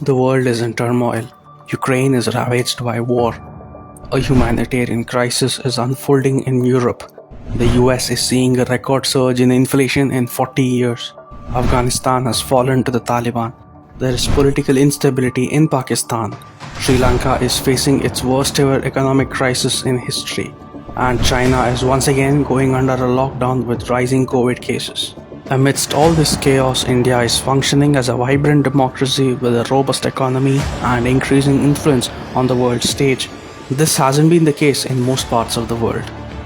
The world is in turmoil. Ukraine is ravaged by war. A humanitarian crisis is unfolding in Europe. The US is seeing a record surge in inflation in 40 years. Afghanistan has fallen to the Taliban. There is political instability in Pakistan. Sri Lanka is facing its worst ever economic crisis in history. And China is once again going under a lockdown with rising COVID cases. Amidst all this chaos, India is functioning as a vibrant democracy with a robust economy and increasing influence on the world stage. This hasn't been the case in most parts of the world.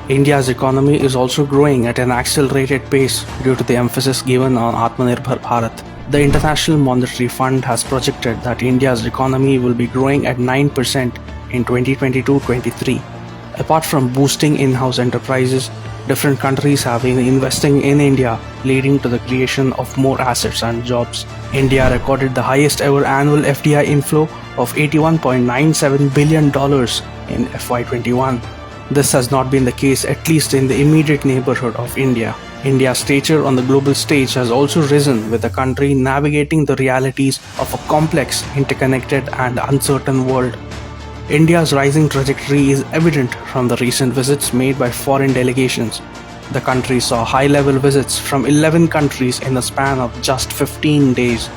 India's economy is also growing at an accelerated pace due to the emphasis given on Atmanirbhar Bharat. The International Monetary Fund has projected that India's economy will be growing at 9% in 2022-23. Apart from boosting in-house enterprises, different countries have been investing in India, leading to the creation of more assets and jobs. India recorded the highest ever annual FDI inflow of $81.97 billion in FY21. This has not been the case at least in the immediate neighborhood of India. India's stature on the global stage has also risen, with the country navigating the realities of a complex, interconnected and uncertain world. India's rising trajectory is evident from the recent visits made by foreign delegations. The country saw high-level visits from 11 countries in the span of just 15 days.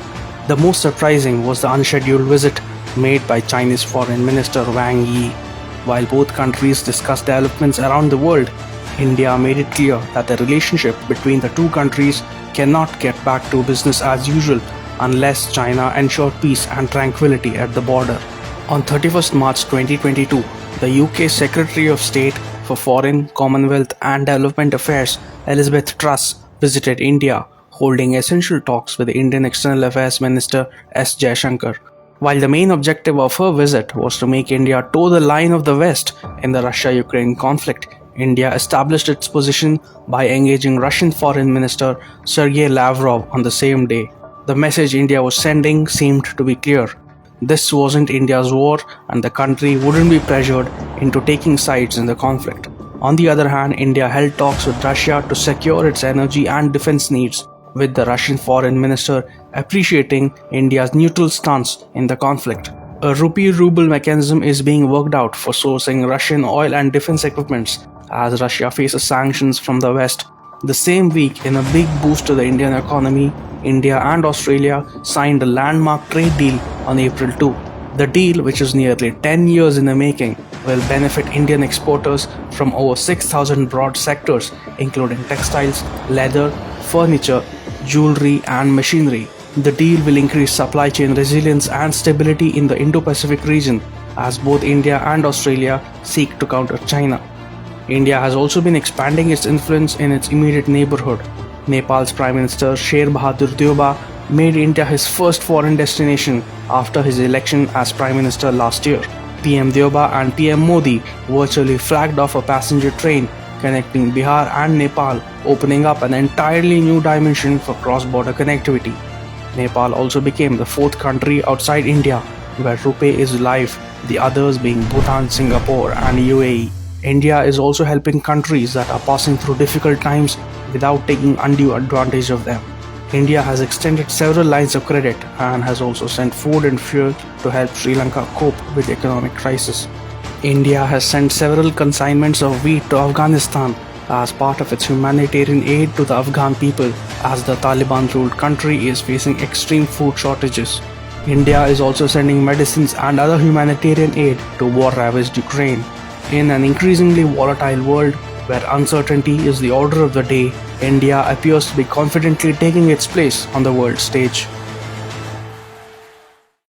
The most surprising was the unscheduled visit made by Chinese Foreign Minister Wang Yi. While both countries discussed developments around the world, India made it clear that the relationship between the two countries cannot get back to business as usual unless China ensured peace and tranquility at the border. On 31st March 2022, the UK Secretary of State for Foreign, Commonwealth and Development Affairs, Elizabeth Truss, visited India, holding essential talks with the Indian External Affairs Minister S. Jaishankar. While the main objective of her visit was to make India toe the line of the West in the Russia-Ukraine conflict, India established its position by engaging Russian Foreign Minister Sergei Lavrov on the same day. The message India was sending seemed to be clear. This wasn't India's war, and the country wouldn't be pressured into taking sides in the conflict. On the other hand, India held talks with Russia to secure its energy and defense needs, with the Russian Foreign Minister appreciating India's neutral stance in the conflict. A rupee-ruble mechanism is being worked out for sourcing Russian oil and defense equipments as Russia faces sanctions from the West. The same week, in a big boost to the Indian economy, India and Australia signed a landmark trade deal on April 2. The deal, which is nearly 10 years in the making, will benefit Indian exporters from over 6,000 broad sectors, including textiles, leather, furniture, jewelry, and machinery. The deal will increase supply chain resilience and stability in the Indo-Pacific region, as both India and Australia seek to counter China. India has also been expanding its influence in its immediate neighborhood. Nepal's Prime Minister Sher Bahadur Deoba made India his first foreign destination after his election as Prime Minister last year. PM Deoba and PM Modi virtually flagged off a passenger train connecting Bihar and Nepal, opening up an entirely new dimension for cross-border connectivity. Nepal also became the fourth country outside India where RuPay is live, the others being Bhutan, Singapore and UAE. India is also helping countries that are passing through difficult times without taking undue advantage of them. India has extended several lines of credit and has also sent food and fuel to help Sri Lanka cope with the economic crisis. India has sent several consignments of wheat to Afghanistan as part of its humanitarian aid to the Afghan people, as the Taliban-ruled country is facing extreme food shortages. India is also sending medicines and other humanitarian aid to war-ravaged Ukraine. In an increasingly volatile world where uncertainty is the order of the day, India appears to be confidently taking its place on the world stage.